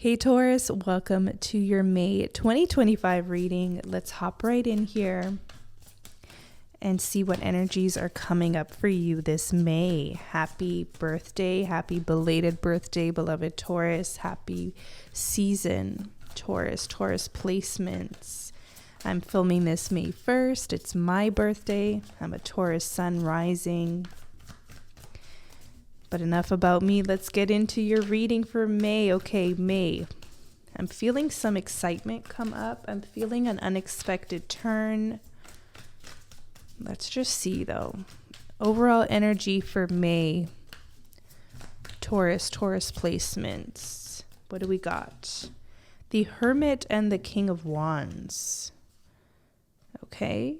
Hey Taurus, welcome to your May 2025 reading. Let's hop right in here and see what energies are coming up for you this May. Happy birthday, happy belated birthday, beloved Taurus. Happy season, Taurus placements. I'm filming this May 1st. It's my birthday. I'm a Taurus sun rising. But enough about me. Let's get into your reading for May. Okay, May. I'm feeling some excitement come up. I'm feeling an unexpected turn. Let's just see though. Overall energy for May. Taurus placements. What do we got? The Hermit and the King of Wands. Okay.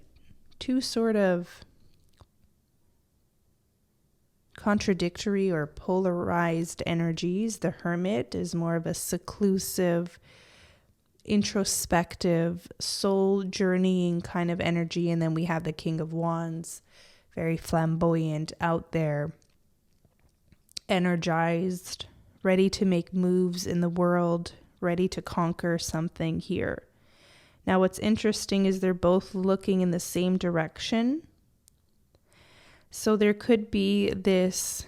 Two sort of contradictory or polarized energies. The Hermit is more of a seclusive, introspective, soul journeying kind of energy. And then we have the King of Wands, very flamboyant, out there, energized, ready to make moves in the world, ready to conquer something here. Now, what's interesting is they're both looking in the same direction. So there could be this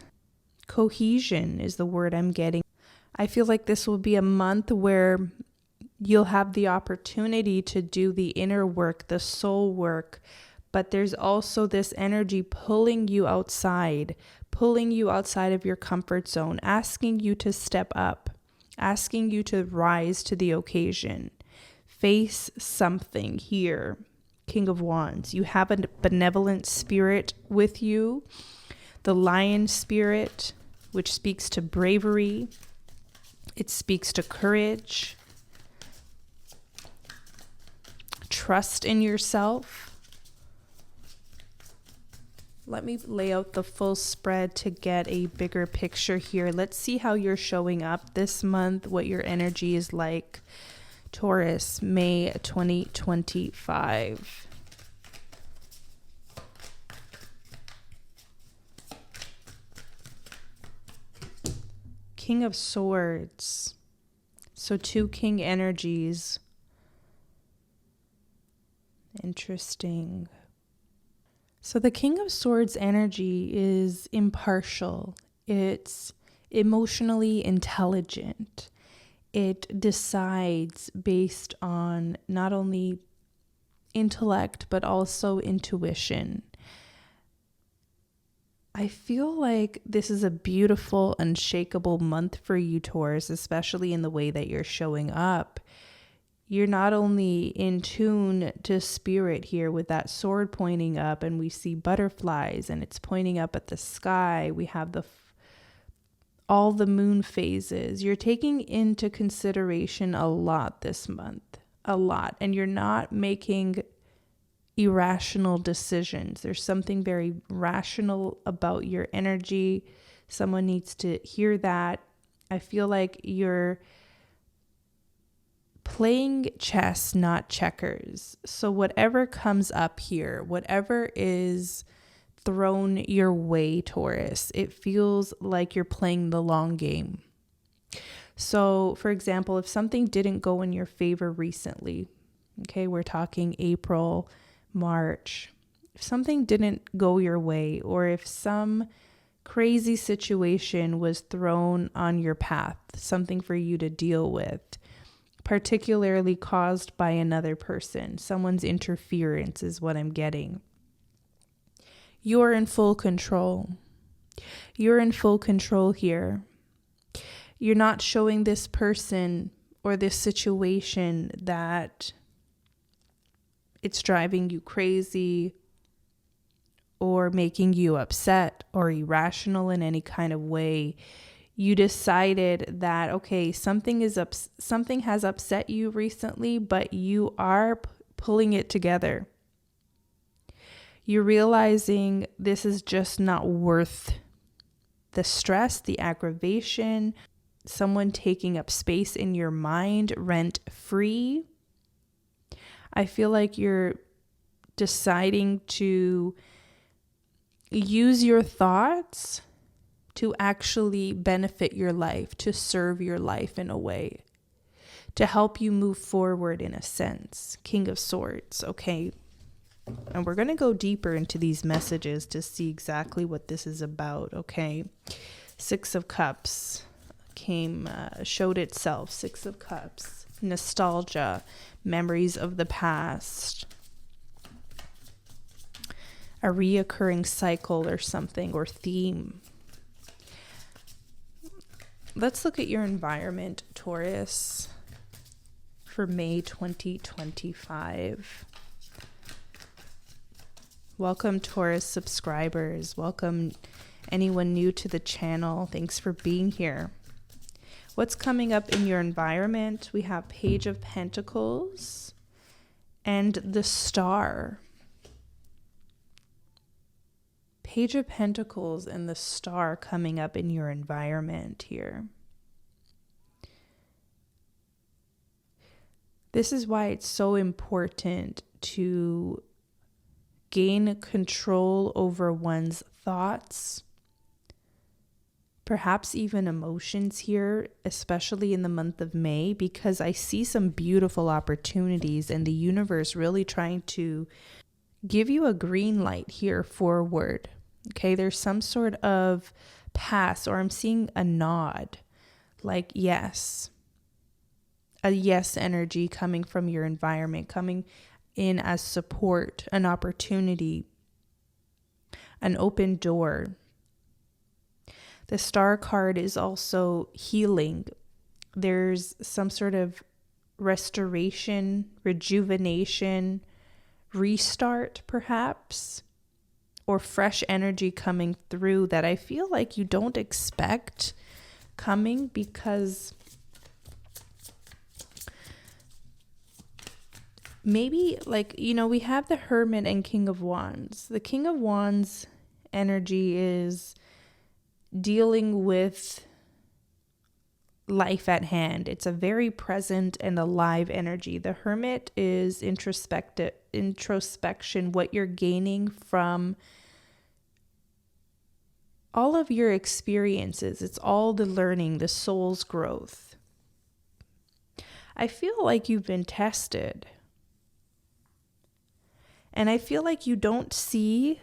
cohesion is the word I'm getting. I feel like this will be a month where you'll have the opportunity to do the inner work, the soul work, but there's also this energy pulling you outside of your comfort zone, asking you to step up, asking you to rise to the occasion, face something here. King of Wands, you have a benevolent spirit with you, the lion spirit, which speaks to bravery. It speaks to courage, trust in yourself. Let me lay out the full spread to get a bigger picture here. Let's see how you're showing up this month, what your energy is like. Taurus, May 2025. King of Swords. So two king energies. Interesting. So the King of Swords energy is impartial. It's emotionally intelligent. It decides based on not only intellect, but also intuition. I feel like this is a beautiful, unshakable month for you, Taurus, especially in the way that you're showing up. You're not only in tune to spirit here with that sword pointing up, and we see butterflies and it's pointing up at the sky. We have all the moon phases. You're taking into consideration a lot this month, a lot, and you're not making irrational decisions. There's something very rational about your energy. Someone needs to hear that. I feel like you're playing chess, not checkers. So whatever comes up here, whatever is thrown your way, Taurus, it feels like you're playing the long game. So, for example, if something didn't go in your favor recently, okay, we're talking April, March, if something didn't go your way, or if some crazy situation was thrown on your path, something for you to deal with, particularly caused by another person, someone's interference is what I'm getting. You're in full control. You're in full control here. You're not showing this person or this situation that it's driving you crazy or making you upset or irrational in any kind of way. You decided that, okay, something has upset you recently, but you are pulling it together. You're realizing this is just not worth the stress, the aggravation, someone taking up space in your mind rent free. I feel like you're deciding to use your thoughts to actually benefit your life, to serve your life in a way. to help you move forward in a sense. King of Swords, okay? And we're going to go deeper into these messages to see exactly what this is about, okay? Six of Cups showed itself. Six of Cups, nostalgia, memories of the past, a reoccurring cycle or something, or theme. Let's look at your environment, Taurus, for May 2025. Welcome, Taurus subscribers. Welcome, anyone new to the channel. Thanks for being here. What's coming up in your environment? We have Page of Pentacles and the Star. Page of Pentacles and the Star coming up in your environment here. This is why it's so important to gain control over one's thoughts, perhaps even emotions here, especially in the month of May, because I see some beautiful opportunities and the universe really trying to give you a green light here forward. Okay, there's some sort of pass, or I'm seeing a nod, like yes. A yes energy coming from your environment, coming in as support, an opportunity, an open door. The Star card is also healing. There's some sort of restoration, rejuvenation, restart perhaps, or fresh energy coming through that I feel like you don't expect coming, because maybe, like, you know, we have the Hermit and King of Wands. The King of Wands energy is dealing with life at hand. It's a very present and alive energy. The Hermit is introspection, what you're gaining from all of your experiences. It's all the learning, the soul's growth. I feel like you've been tested. And I feel like you don't see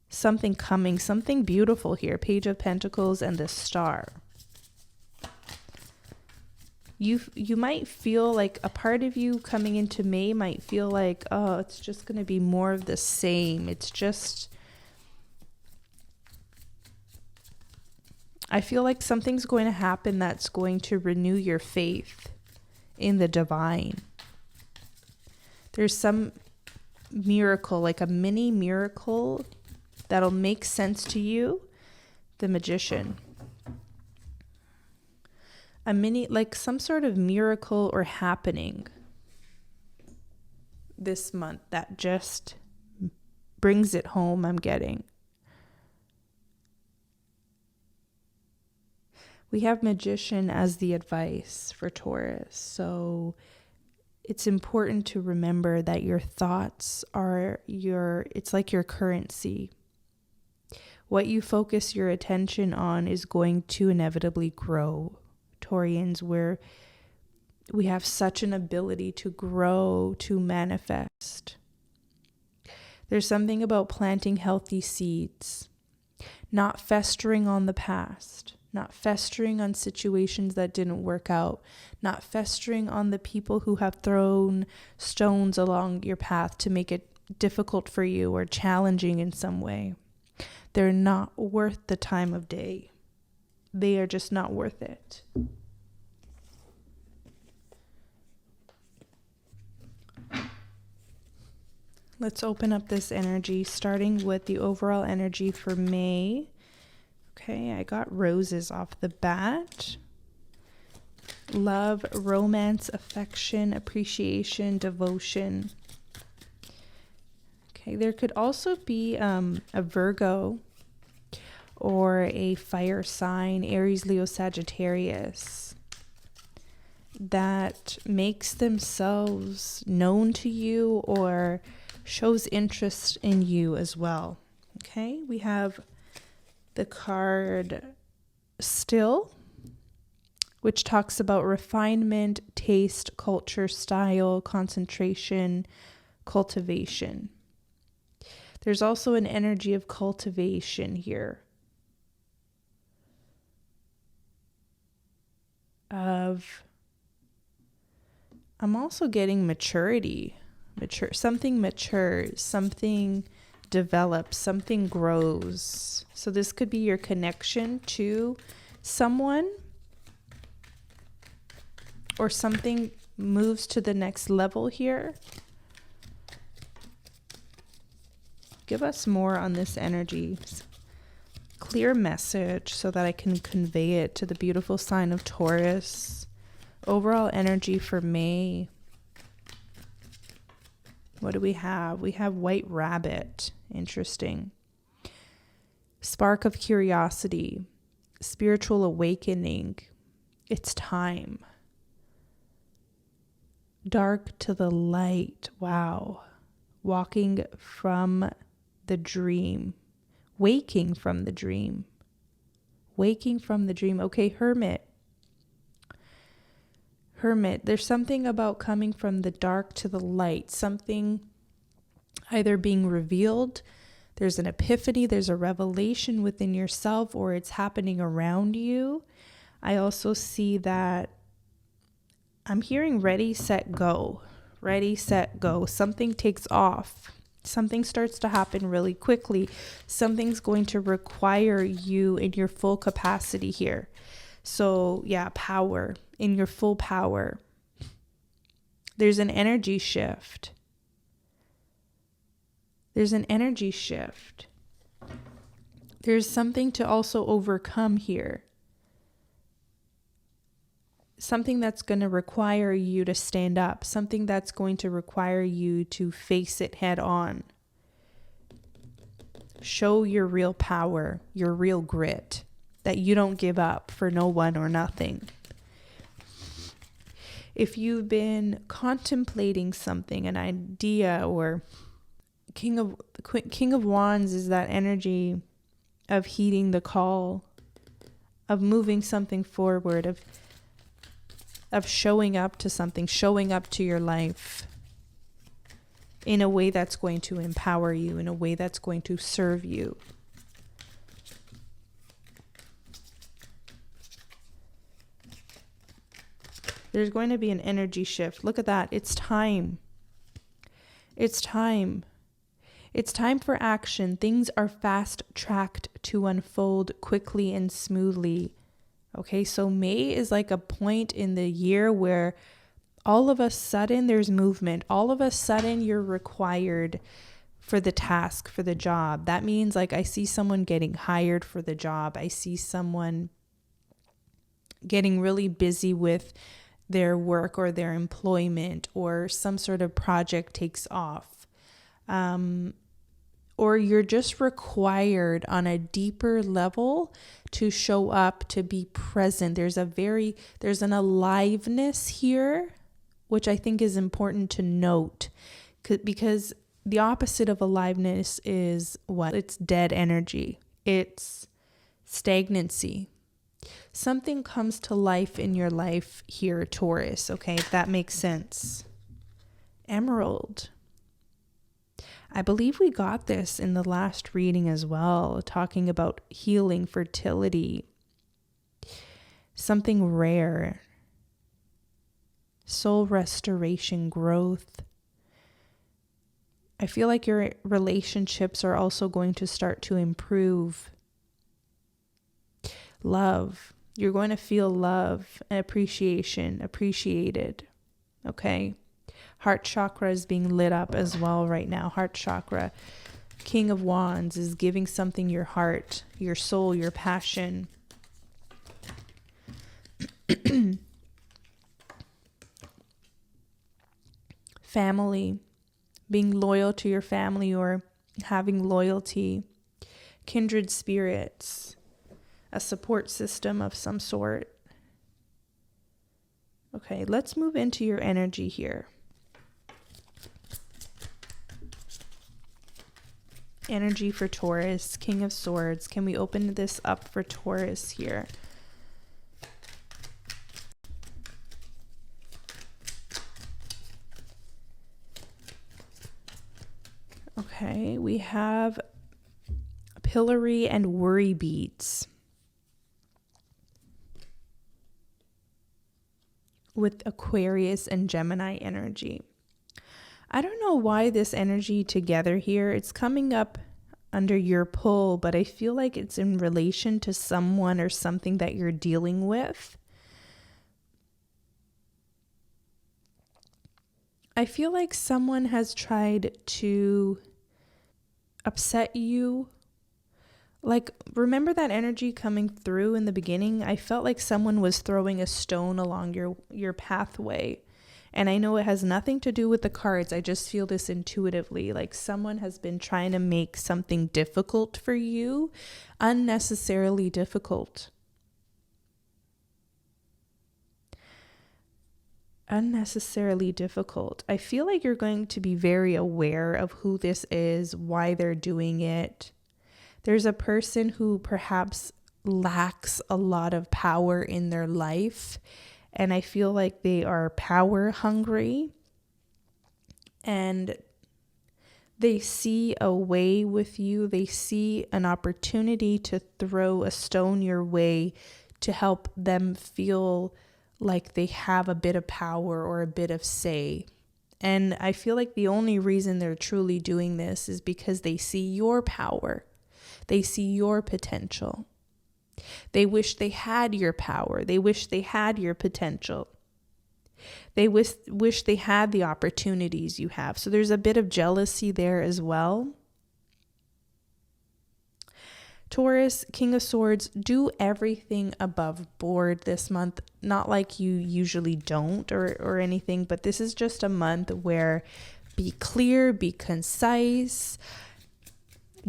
something coming, something beautiful here. Page of Pentacles and the Star. You might feel like a part of you coming into May might feel like, oh, it's just going to be more of the same. I feel like something's going to happen that's going to renew your faith in the divine. There's some miracle, like a mini miracle that'll make sense to you. The Magician. A mini, like some sort of miracle or happening this month that just brings it home, I'm getting. We have Magician as the advice for Taurus. So it's important to remember that your thoughts are it's like your currency. What you focus your attention on is going to inevitably grow. Taurians, where we have such an ability to grow, to manifest. There's something about planting healthy seeds, not festering on the past, not festering on situations that didn't work out, not festering on the people who have thrown stones along your path to make it difficult for you or challenging in some way. They're not worth the time of day. They are just not worth it. Let's open up this energy, starting with the overall energy for May. Okay, I got roses off the bat. Love, romance, affection, appreciation, devotion. Okay, there could also be a Virgo or a fire sign, Aries, Leo, Sagittarius, that makes themselves known to you or shows interest in you as well. Okay, we have the card Still, which talks about refinement, taste, culture, style, concentration, cultivation. There's also an energy of cultivation here. I'm also getting maturity. Something matures, something develops, something grows. So this could be your connection to someone, or something moves to the next level here. Give us more on this energy. Clear message so that I can convey it to the beautiful sign of Taurus. Overall energy for May. What do we have? We have White Rabbit. Interesting. Spark of curiosity. Spiritual awakening. It's time. Dark to the light. Wow. Walking from the dream. Waking from the dream. Waking from the dream. Okay, Hermit. Hermit, there's something about coming from the dark to the light, something either being revealed, there's an epiphany, there's a revelation within yourself, or it's happening around you. I also see that I'm hearing ready, set, go. Ready, set, go. Something takes off. Something starts to happen really quickly. Something's going to require you in your full capacity here. So yeah, power, in your full power. There's an energy shift. There's an energy shift. There's something to also overcome here. Something that's going to require you to stand up. Something that's going to require you to face it head on. Show your real power, your real grit. That you don't give up for no one or nothing. If you've been contemplating something, an idea, or King of Wands is that energy of heeding the call, of moving something forward, of showing up to something, showing up to your life in a way that's going to empower you, in a way that's going to serve you. There's going to be an energy shift. Look at that. It's time. It's time. It's time for action. Things are fast-tracked to unfold quickly and smoothly. Okay, so May is like a point in the year where all of a sudden there's movement. All of a sudden you're required for the task, for the job. That means like I see someone getting hired for the job. I see someone getting really busy with their work or their employment, or some sort of project takes off. Or you're just required on a deeper level to show up, to be present. There's an aliveness here, which I think is important to note, because the opposite of aliveness is what? It's dead energy. It's stagnancy. Something comes to life in your life here, Taurus, okay, if that makes sense. Emerald. I believe we got this in the last reading as well, talking about healing, fertility, something rare, soul restoration, growth. I feel like your relationships are also going to start to improve. Love. You're going to feel love and appreciation, appreciated. Okay? Heart chakra is being lit up as well right now. Heart chakra. King of Wands is giving something your heart, your soul, your passion. Family. Being loyal to your family or having loyalty. Kindred spirits. A support system of some sort. Okay, let's move into your energy here. Energy for Taurus, King of Swords. Can we open this up for Taurus here? Okay, we have pillory and worry beads with Aquarius and Gemini energy. I don't know why this energy together here, it's coming up under your pull, but I feel like it's in relation to someone or something that you're dealing with. I feel like someone has tried to upset you. Like, remember that energy coming through in the beginning? I felt like someone was throwing a stone along your pathway. And I know it has nothing to do with the cards. I just feel this intuitively. Like someone has been trying to make something difficult for you, unnecessarily difficult. Unnecessarily difficult. I feel like you're going to be very aware of who this is, why they're doing it. There's a person who perhaps lacks a lot of power in their life, and I feel like they are power hungry, and they see a way with you. They see an opportunity to throw a stone your way to help them feel like they have a bit of power or a bit of say. And I feel like the only reason they're truly doing this is because they see your power. They see your potential. They wish they had your power. They wish they had your potential. They wish they had the opportunities you have. So there's a bit of jealousy there as well. Taurus, King of Swords, do everything above board this month. Not like you usually don't or anything, but this is just a month where be clear, be concise.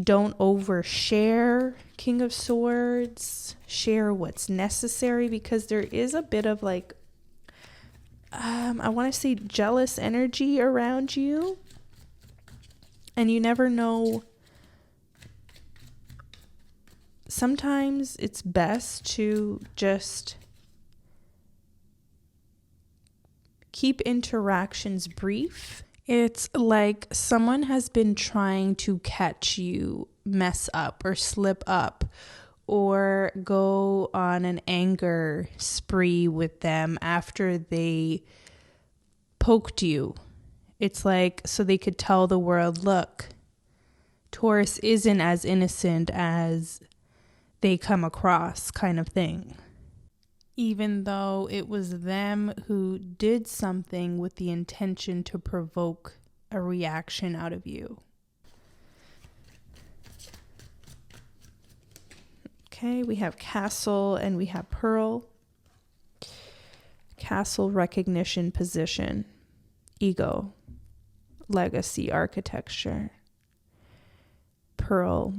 Don't overshare, King of Swords. Share what's necessary, because there is a bit of like, I want to say jealous energy around you. And you never know. Sometimes it's best to just keep interactions brief. It's like someone has been trying to catch you mess up or slip up or go on an anger spree with them after they poked you. It's like so they could tell the world, look, Taurus isn't as innocent as they come across, kind of thing. Even though it was them who did something with the intention to provoke a reaction out of you. Okay, we have Castle and we have Pearl. Castle, recognition, position, ego, legacy, architecture. Pearl,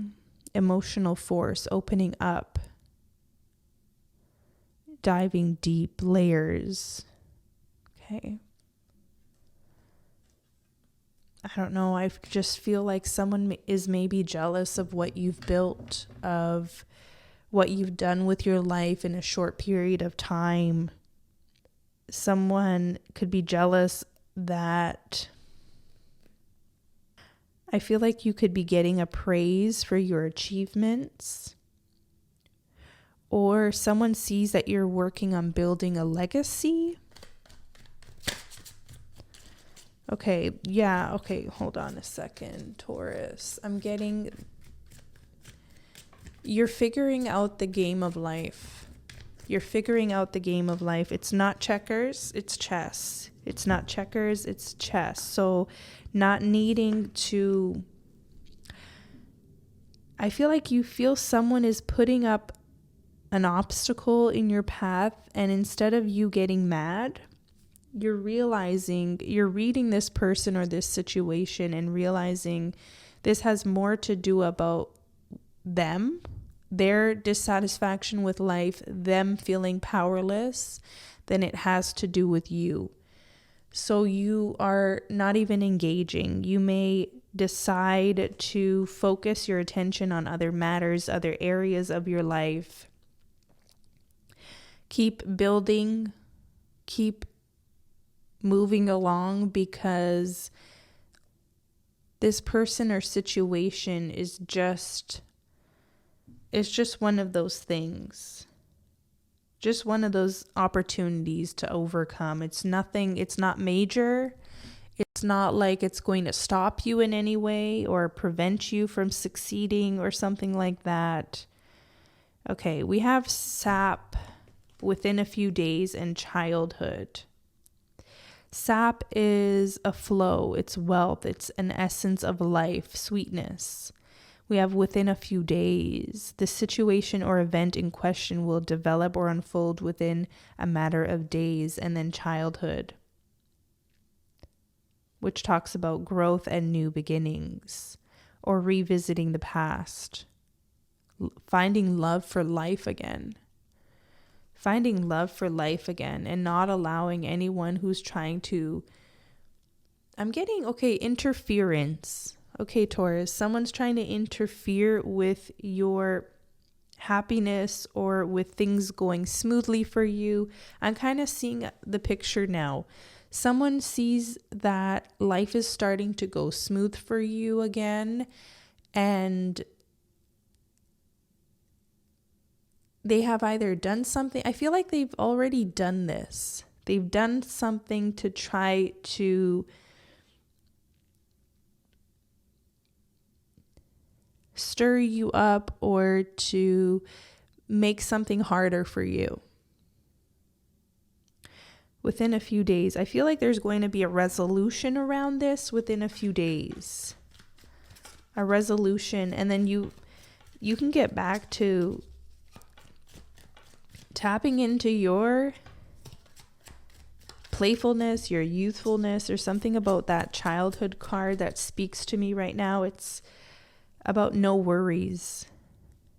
emotional force, opening up, diving deep, layers. Okay. I don't know. I just feel like someone is maybe jealous of what you've built, of what you've done with your life in a short period of time. Someone could be jealous that I feel like you could be getting a praise for your achievements. Or someone sees that you're working on building a legacy. Okay, yeah, okay, hold on a second, Taurus. You're figuring out the game of life. You're figuring out the game of life. It's not checkers, it's chess. It's not checkers, it's chess. So not needing to... I feel like you feel someone is putting up an obstacle in your path, and instead of you getting mad, you're reading this person or this situation and realizing this has more to do about them, their dissatisfaction with life, them feeling powerless, than it has to do with you. So you are not even engaging. You may decide to focus your attention on other matters, other areas of your life. Keep building, keep moving along, because this person or situation is just one of those things. Just one of those opportunities to overcome. It's not major. It's not like it's going to stop you in any way or prevent you from succeeding or something like that. Okay, we have sap within a few days and childhood. Sap is a flow, it's wealth, it's an essence of life, sweetness. We have within a few days. The situation or event in question will develop or unfold within a matter of days. And then childhood, which talks about growth and new beginnings or revisiting the past. Finding love for life again. Finding love for life again and not allowing anyone who's trying to... I'm getting, interference. Okay, Taurus, someone's trying to interfere with your happiness or with things going smoothly for you. I'm kind of seeing the picture now. Someone sees that life is starting to go smooth for you again, and they have either done something. I feel like they've already done this. They've done something to try to stir you up or to make something harder for you. Within a few days, I feel like there's going to be a resolution around this within a few days. A resolution, and then you can get back to tapping into your playfulness, your youthfulness, or something about that childhood card that speaks to me right now. It's about no worries.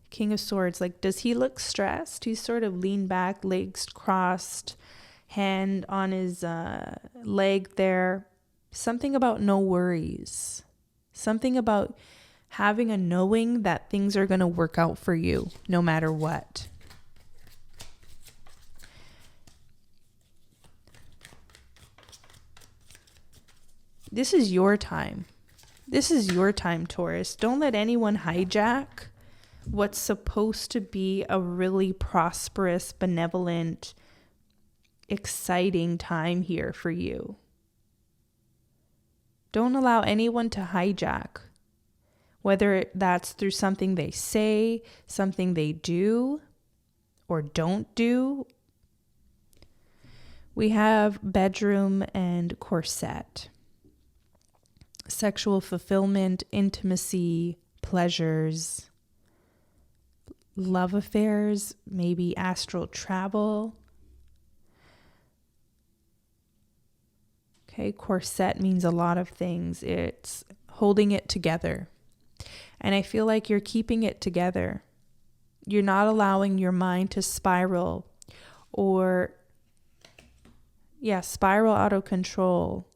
King of Swords, like, does he look stressed? He's sort of leaned back, legs crossed, hand on his leg there. Something about no worries. Something about having a knowing that things are going to work out for you no matter what. This is your time. This is your time, Taurus. Don't let anyone hijack what's supposed to be a really prosperous, benevolent, exciting time here for you. Don't allow anyone to hijack, whether that's through something they say, something they do or don't do. We have bedroom and corset. Sexual fulfillment, intimacy, pleasures, love affairs, maybe astral travel. Okay, corset means a lot of things. It's holding it together. And I feel like you're keeping it together. You're not allowing your mind to spiral or, spiral out of control.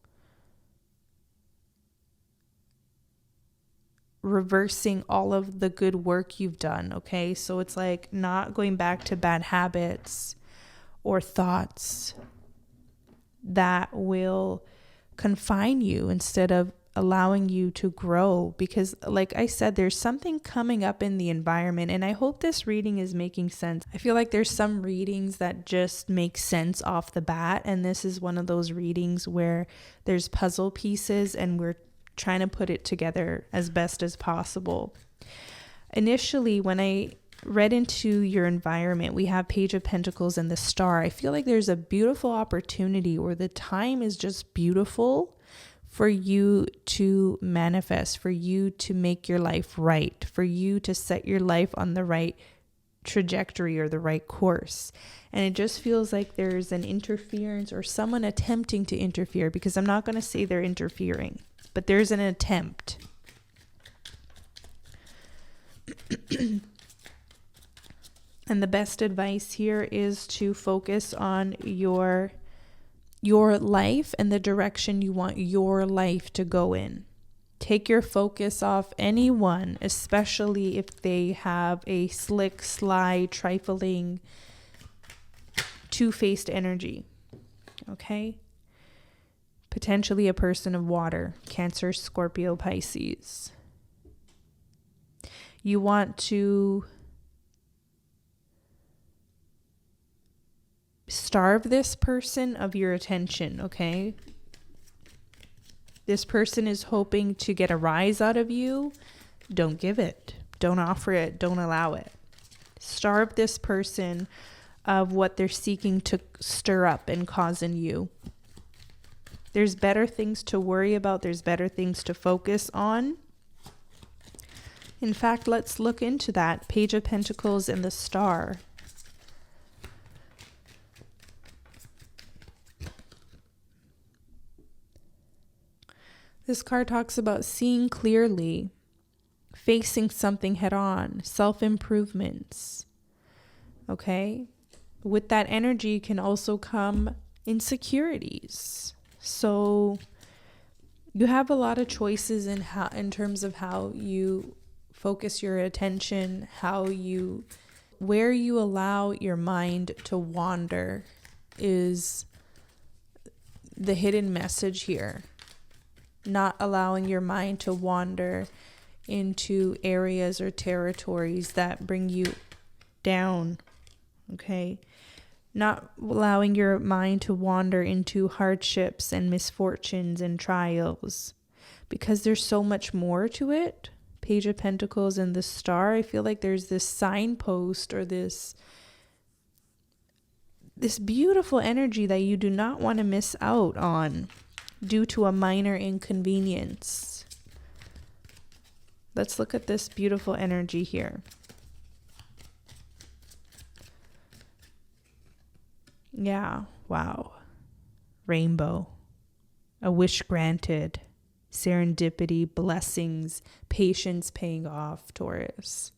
Reversing all of the good work you've done, okay? So it's like not going back to bad habits or thoughts that will confine you instead of allowing you to grow. Because like I said, there's something coming up in the environment, and I hope this reading is making sense. I feel like there's some readings that just make sense off the bat, and this is one of those readings where there's puzzle pieces and we're trying to put it together as best as possible. Initially, when I read into your environment, we have Page of Pentacles and the Star. I feel like there's a beautiful opportunity, or the time is just beautiful for you to manifest, for you to make your life right, for you to set your life on the right trajectory or the right course. And it just feels like there's an interference or someone attempting to interfere, because I'm not going to say they're interfering, but there's an attempt. And the best advice here is to focus on your life and the direction you want your life to go in. Take your focus off anyone, especially if they have a slick, sly, trifling, two-faced energy. Okay? Potentially a person of water, Cancer, Scorpio, Pisces. You want to starve this person of your attention, okay? This person is hoping to get a rise out of you. Don't give it. Don't offer it. Don't allow it. Starve this person of what they're seeking to stir up and cause in you. There's better things to worry about. There's better things to focus on. In fact, let's look into that. Page of Pentacles and the Star. This card talks about seeing clearly, facing something head on, self-improvements. Okay? With that energy can also come insecurities. So you have a lot of choices in terms of how you focus your attention, where you allow your mind to wander is the hidden message here. Not allowing your mind to wander into areas or territories that bring you down, okay? Not allowing your mind to wander into hardships and misfortunes and trials, because there's so much more to it. Page of Pentacles and the Star, I feel like there's this signpost or this beautiful energy that you do not want to miss out on due to a minor inconvenience. Let's look at this beautiful energy here. Yeah, wow. Rainbow. A wish granted. Serendipity, blessings, patience paying off, Taurus.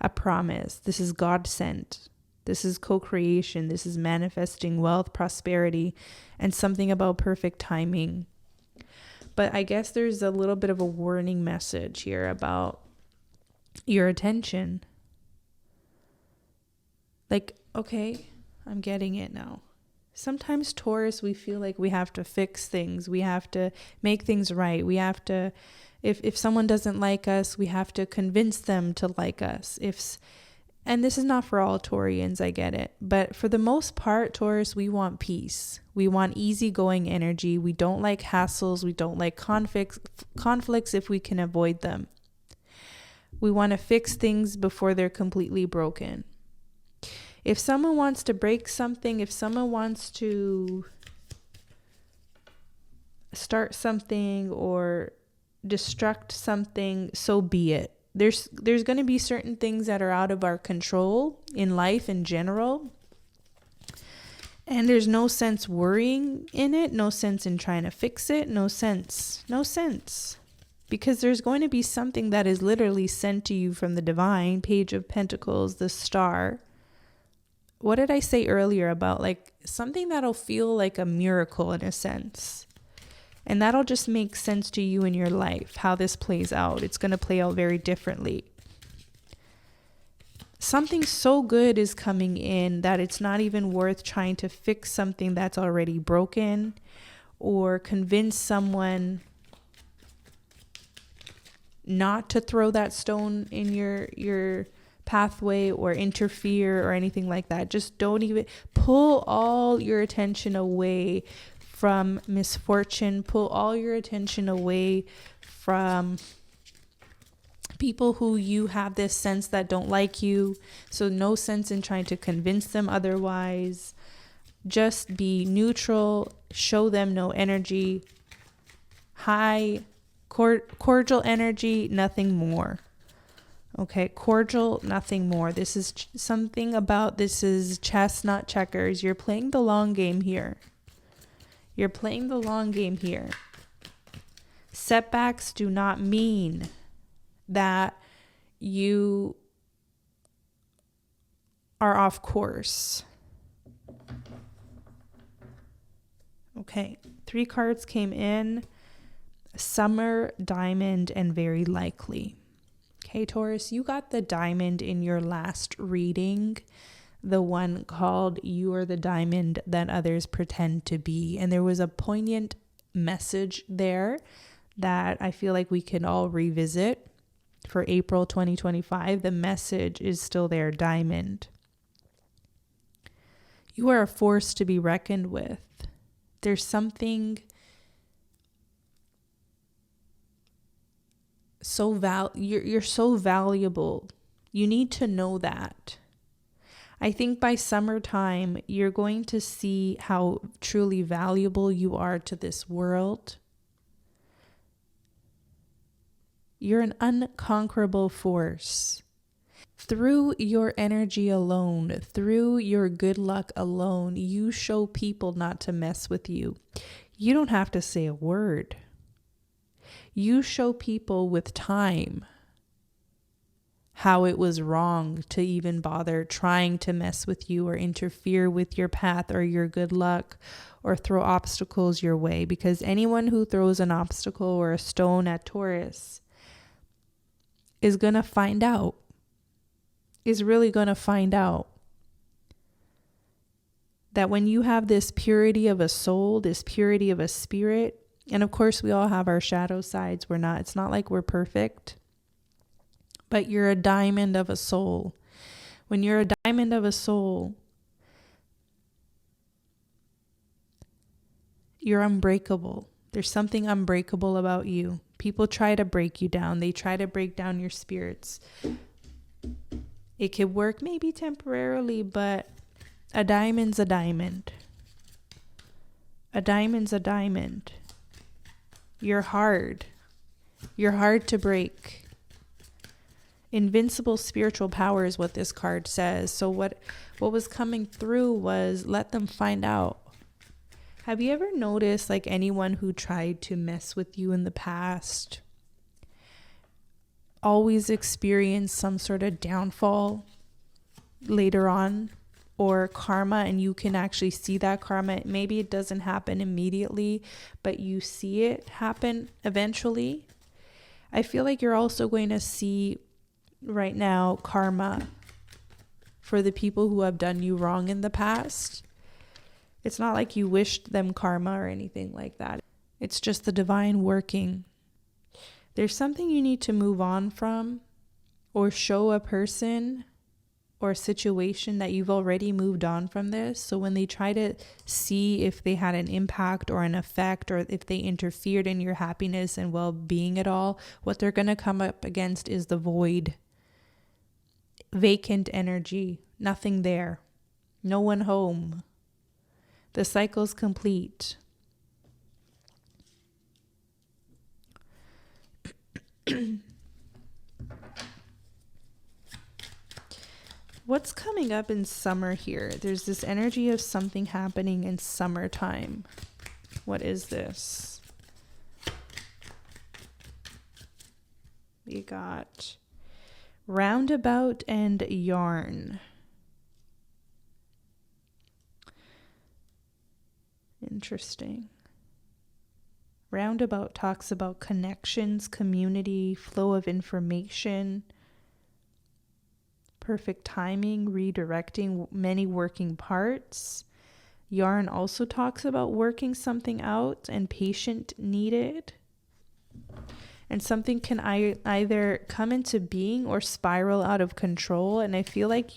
A promise. This is God sent. This is co-creation. This is manifesting wealth, prosperity, and something about perfect timing. But I guess there's a little bit of a warning message here about your attention. Like, okay, I'm getting it now. Sometimes, Taurus, we feel like we have to fix things. We have to make things right. We have to, if someone doesn't like us, we have to convince them to like us. And this is not for all Taurians, I get it. But for the most part, Taurus, we want peace. We want easygoing energy. We don't like hassles. We don't like conflicts if we can avoid them. We want to fix things before they're completely broken. If someone wants to break something, if someone wants to start something or destruct something, so be it. There's going to be certain things that are out of our control in life in general. And there's no sense worrying in it, no sense in trying to fix it, no sense. Because there's going to be something that is literally sent to you from the divine. Page of Pentacles, the Star. What did I say earlier about like something that'll feel like a miracle in a sense? And that'll just make sense to you in your life, how this plays out. It's going to play out very differently. Something so good is coming in that it's not even worth trying to fix something that's already broken or convince someone not to throw that stone in your pathway or interfere or anything like that. Just don't even pull all your attention away from misfortune. Pull all your attention away from people who you have this sense that don't like you. So no sense in trying to convince them otherwise. Just be neutral. Show them no energy. High, cordial energy, nothing more. Okay, cordial, nothing more. This is something about, this is chess, not checkers. You're playing the long game here. You're playing the long game here. Setbacks do not mean that you are off course. Okay, 3 cards came in. Summer, Diamond, and Very Likely. Okay, Taurus, you got the Diamond in your last reading. The one called You Are the Diamond That Others Pretend to Be. And there was a poignant message there that I feel like we can all revisit for April 2025. The message is still there, Diamond. You are a force to be reckoned with. There's something you're so valuable. You need to know that. I think by summertime, you're going to see how truly valuable you are to this world. You're an unconquerable force. Through your energy alone, through your good luck alone, you show people not to mess with you. You don't have to say a word. You show people with time how it was wrong to even bother trying to mess with you or interfere with your path or your good luck or throw obstacles your way. Because anyone who throws an obstacle or a stone at Taurus is going to find out, is really going to find out that when you have this purity of a soul, this purity of a spirit, and of course we all have our shadow sides. It's not like we're perfect, but you're a diamond of a soul. When you're a diamond of a soul, you're unbreakable. There's something unbreakable about you. People try to break you down. They try to break down your spirits. It could work maybe temporarily, but a diamond's a diamond. A diamond's a diamond. You're hard. You're hard to break. Invincible spiritual power is what this card says. So what was coming through was let them find out. Have you ever noticed like anyone who tried to mess with you in the past always experience some sort of downfall later on or karma, and you can actually see that karma? Maybe it doesn't happen immediately, but you see it happen eventually. I feel like you're also going to see right now karma for the people who have done you wrong in the past. It's not like you wished them karma or anything like that. It's just the divine working. There's something you need to move on from or show a person or a situation that you've already moved on from this. So when they try to see if they had an impact or an effect or if they interfered in your happiness and well-being at all, what they're going to come up against is the void. Vacant energy. Nothing there. No one home. The cycle's complete. What's coming up in summer here? There's this energy of something happening in summertime. What is this? We got roundabout and yarn. Interesting. Roundabout talks about connections, community, flow of information, perfect timing, redirecting many working parts. Yarn also talks about working something out and patient needed. And something can either come into being or spiral out of control. And I feel like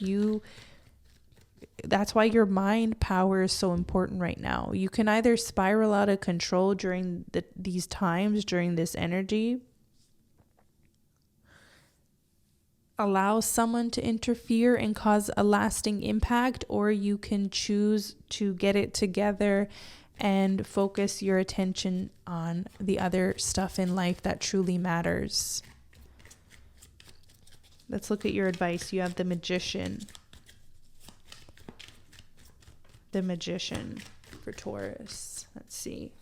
that's why your mind power is so important right now. You can either spiral out of control during these times, during this energy, allow someone to interfere and cause a lasting impact, or you can choose to get it together and focus your attention on the other stuff in life that truly matters. Let's look at your advice. You have the Magician. The Magician for Taurus. Let's see.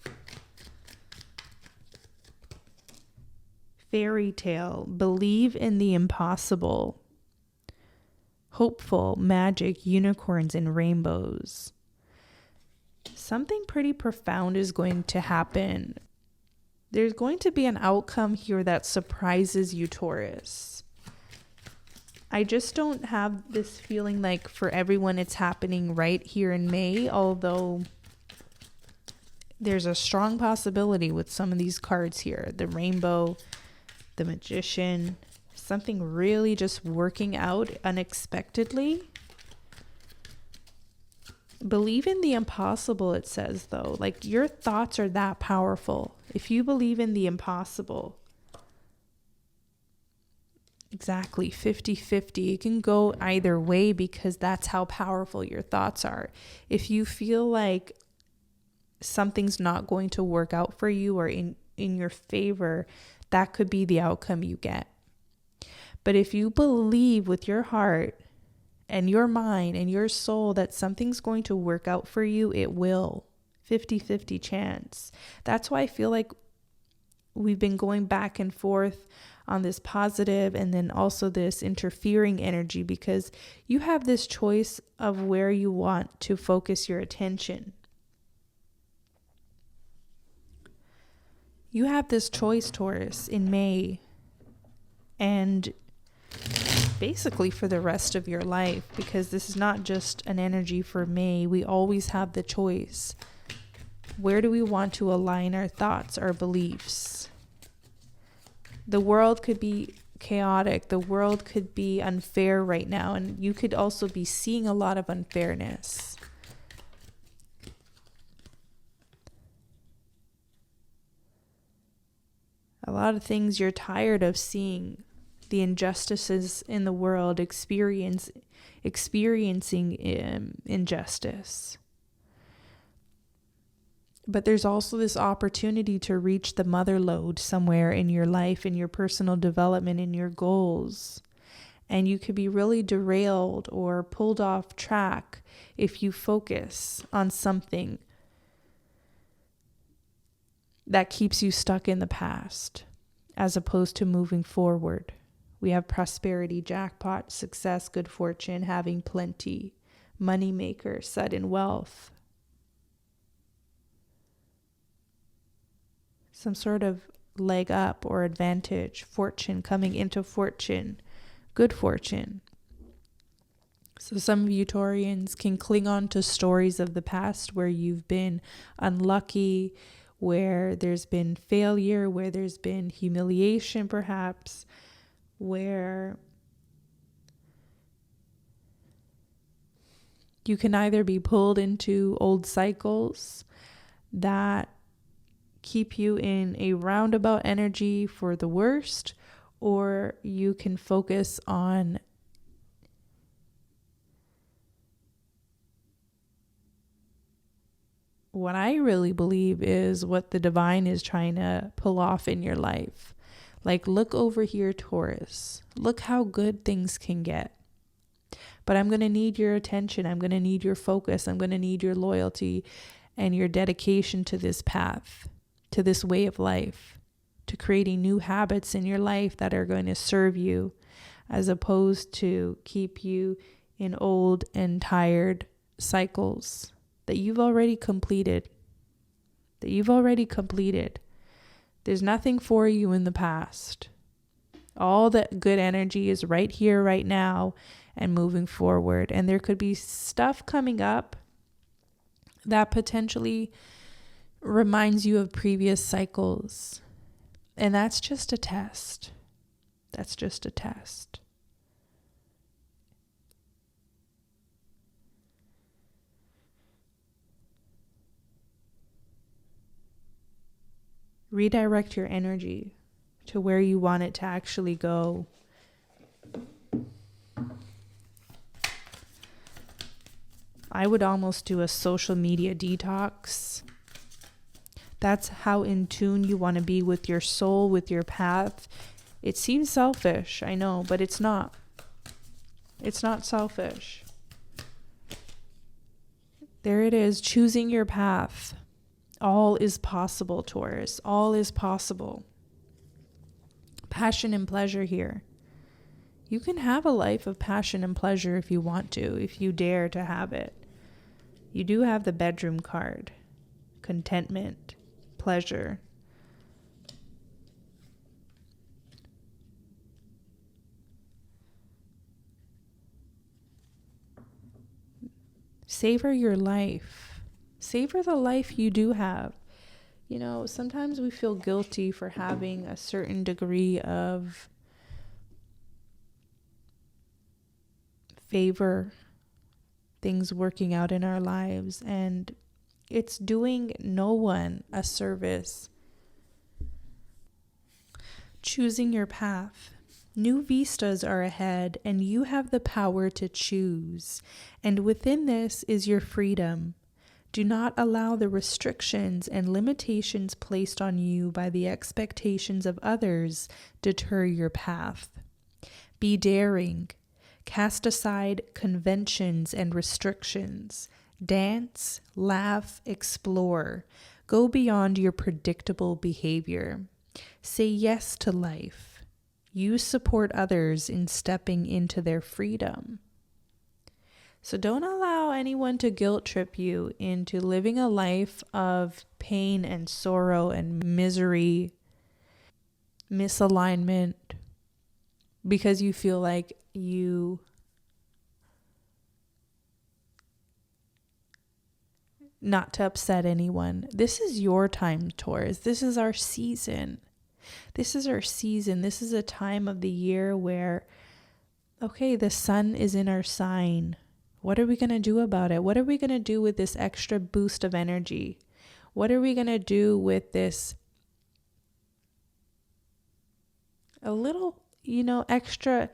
Fairy tale. Believe in the impossible. Hopeful. Magic. Unicorns and rainbows. Something pretty profound is going to happen. There's going to be an outcome here that surprises you, Taurus. I just don't have this feeling like for everyone it's happening right here in May, although There's a strong possibility with some of these cards here. The Rainbow, the Magician, something really just working out unexpectedly. Believe in the impossible, it says, though. Like, your thoughts are that powerful. If you believe in the impossible, exactly, 50-50. It can go either way because that's how powerful your thoughts are. If you feel like something's not going to work out for you or in your favor, that could be the outcome you get. But if you believe with your heart and your mind and your soul that something's going to work out for you, it will. 50-50 chance. That's why I feel like we've been going back and forth on this positive and then also this interfering energy, because you have this choice of where you want to focus your attention. You have this choice, Taurus, in May and basically for the rest of your life, because this is not just an energy for May. We always have the choice. Where do we want to align our thoughts, our beliefs? The world could be chaotic. The world could be unfair right now, and you could also be seeing a lot of unfairness. A lot of things you're tired of seeing, the injustices in the world, experiencing injustice. But there's also this opportunity to reach the mother lode somewhere in your life, in your personal development, in your goals. And you could be really derailed or pulled off track if you focus on something that keeps you stuck in the past, as opposed to moving forward. We have prosperity, jackpot, success, good fortune, having plenty, money maker, sudden wealth. Some sort of leg up or advantage, fortune, coming into fortune, good fortune. So some of you Taurians can cling on to stories of the past where you've been unlucky, where there's been failure, where there's been humiliation perhaps, where you can either be pulled into old cycles that keep you in a roundabout energy for the worst, or you can focus on what I really believe is what the divine is trying to pull off in your life. Like, look over here, Taurus. Look how good things can get. But I'm going to need your attention. I'm going to need your focus. I'm going to need your loyalty and your dedication to this path, to this way of life, to creating new habits in your life that are going to serve you, as opposed to keep you in old and tired cycles that you've already completed. There's nothing for you in the past. All that good energy is right here, right now, and moving forward. And there could be stuff coming up that potentially reminds you of previous cycles. And that's just a test. Redirect your energy to where you want it to actually go. I would almost do a social media detox. That's how in tune you want to be with your soul, with your path. It seems selfish, I know, but it's not. It's not selfish. There it is, choosing your path. All is possible, Taurus. All is possible. Passion and pleasure here. You can have a life of passion and pleasure if you want to, if you dare to have it. You do have the bedroom card. Contentment, pleasure. Savor your life. Savor the life you do have. Sometimes we feel guilty for having a certain degree of favor, things working out in our lives, and it's doing no one a service. Choosing your path. New vistas are ahead, and you have the power to choose. And within this is your freedom. Do not allow the restrictions and limitations placed on you by the expectations of others deter your path. Be daring. Cast aside conventions and restrictions. Dance, laugh, explore. Go beyond your predictable behavior. Say yes to life. You support others in stepping into their freedom. So don't allow anyone to guilt trip you into living a life of pain and sorrow and misery, misalignment, because you feel like not to upset anyone. This is your time, Taurus. This is our season. This is a time of the year where, okay, the sun is in our sign. What are we going to do about it? What are we going to do with this extra boost of energy? What are we going to do with this a little, extra?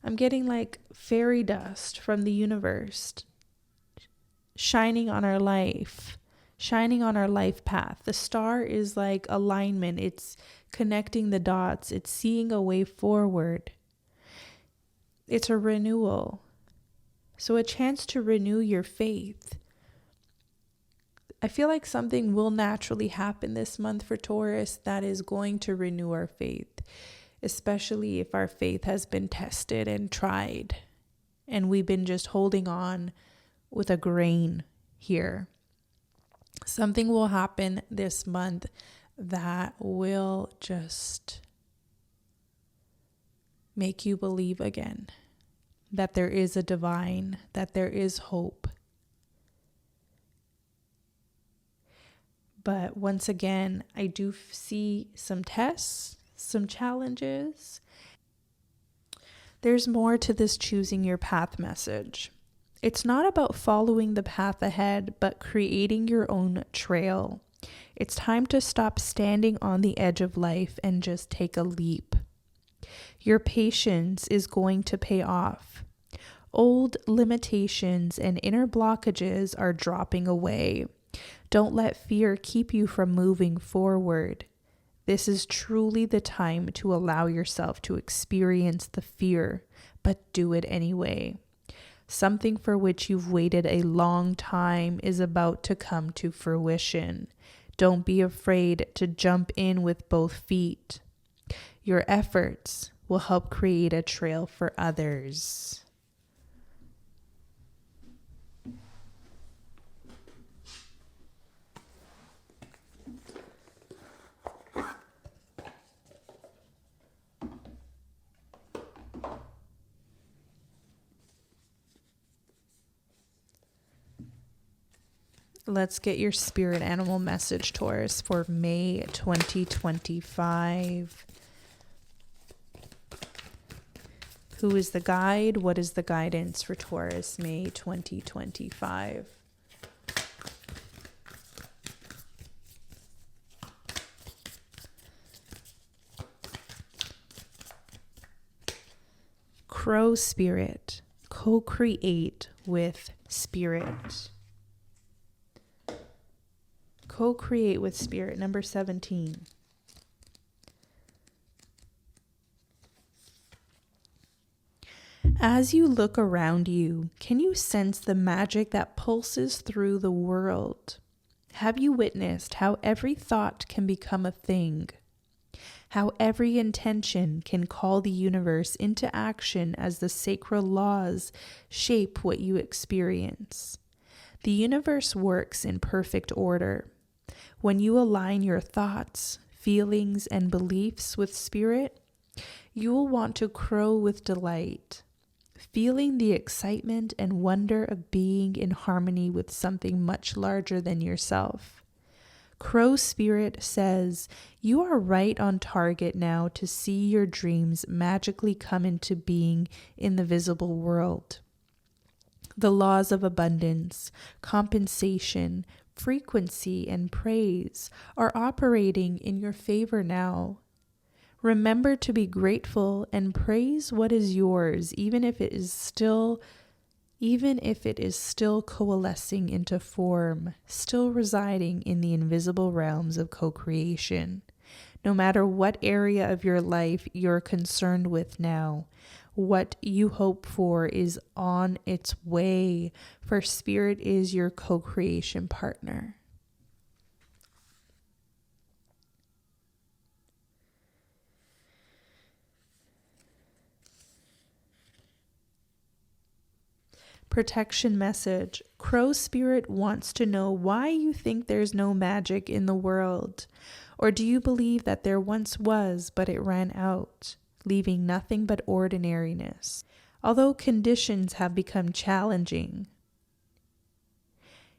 I'm getting like fairy dust from the universe shining on our life path. The star is like alignment. It's connecting the dots. It's seeing a way forward. It's a renewal. So a chance to renew your faith. I feel like something will naturally happen this month for Taurus that is going to renew our faith, especially if our faith has been tested and tried and we've been just holding on with a grain here. Something will happen this month that will just make you believe again that there is a divine, that there is hope. But once again, I do see some tests, some challenges. There's more to this choosing your path message. It's not about following the path ahead, but creating your own trail. It's time to stop standing on the edge of life and just take a leap. Your patience is going to pay off. Old limitations and inner blockages are dropping away. Don't let fear keep you from moving forward. This is truly the time to allow yourself to experience the fear, but do it anyway. Something for which you've waited a long time is about to come to fruition. Don't be afraid to jump in with both feet. Your efforts will help create a trail for others. Let's get your spirit animal message, Taurus, for May 2025. Who is the guide? What is the guidance for Taurus, May 2025? Crow spirit, co-create with spirit. Co-create with spirit, number 17. As you look around you, can you sense the magic that pulses through the world? Have you witnessed how every thought can become a thing? How every intention can call the universe into action as the sacred laws shape what you experience? The universe works in perfect order. When you align your thoughts, feelings, and beliefs with spirit, you will want to crow with delight, feeling the excitement and wonder of being in harmony with something much larger than yourself. Crow Spirit says you are right on target now to see your dreams magically come into being in the visible world. The laws of abundance, compensation, frequency, and praise are operating in your favor now. Remember to be grateful and praise what is yours, even if it is still coalescing into form, still residing in the invisible realms of co-creation. No matter what area of your life you're concerned with now, what you hope for is on its way, for Spirit is your co-creation partner. Protection message. Crow Spirit wants to know why you think there's no magic in the world. Or do you believe that there once was, but it ran out, leaving nothing but ordinariness? Although conditions have become challenging,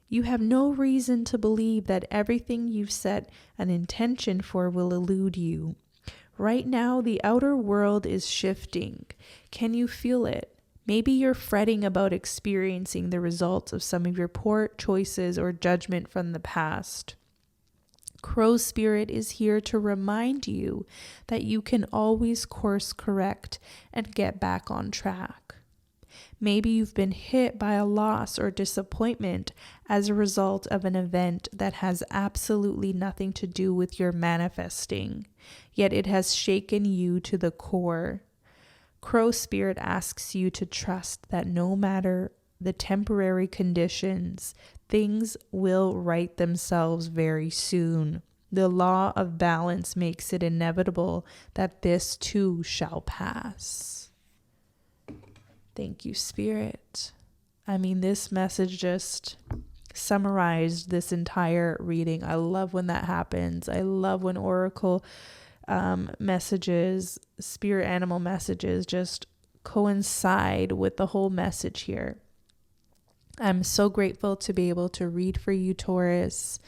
you have no reason to believe that everything you've set an intention for will elude you. Right now, the outer world is shifting. Can you feel it? Maybe you're fretting about experiencing the results of some of your poor choices or judgment from the past. Crow Spirit is here to remind you that you can always course correct and get back on track. Maybe you've been hit by a loss or disappointment as a result of an event that has absolutely nothing to do with your manifesting, yet it has shaken you to the core. Crow Spirit asks you to trust that no matter the temporary conditions, things will right themselves very soon. The law of balance makes it inevitable that this too shall pass. Thank you, Spirit. I mean, this message just summarized this entire reading. I love when that happens. I love when Oracle messages, spirit animal messages just coincide with the whole message here. I'm so grateful to be able to read for you, Taurus.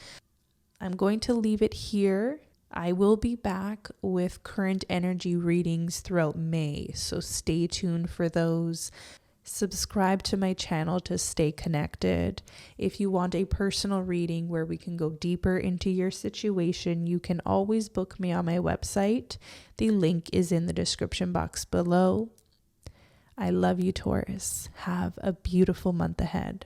I'm going to leave it here. I will be back with current energy readings throughout May, so stay tuned for those. Subscribe to my channel to stay connected. If you want a personal reading where we can go deeper into your situation, you can always book me on my website. The link is in the description box below. I love you, Taurus. Have a beautiful month ahead.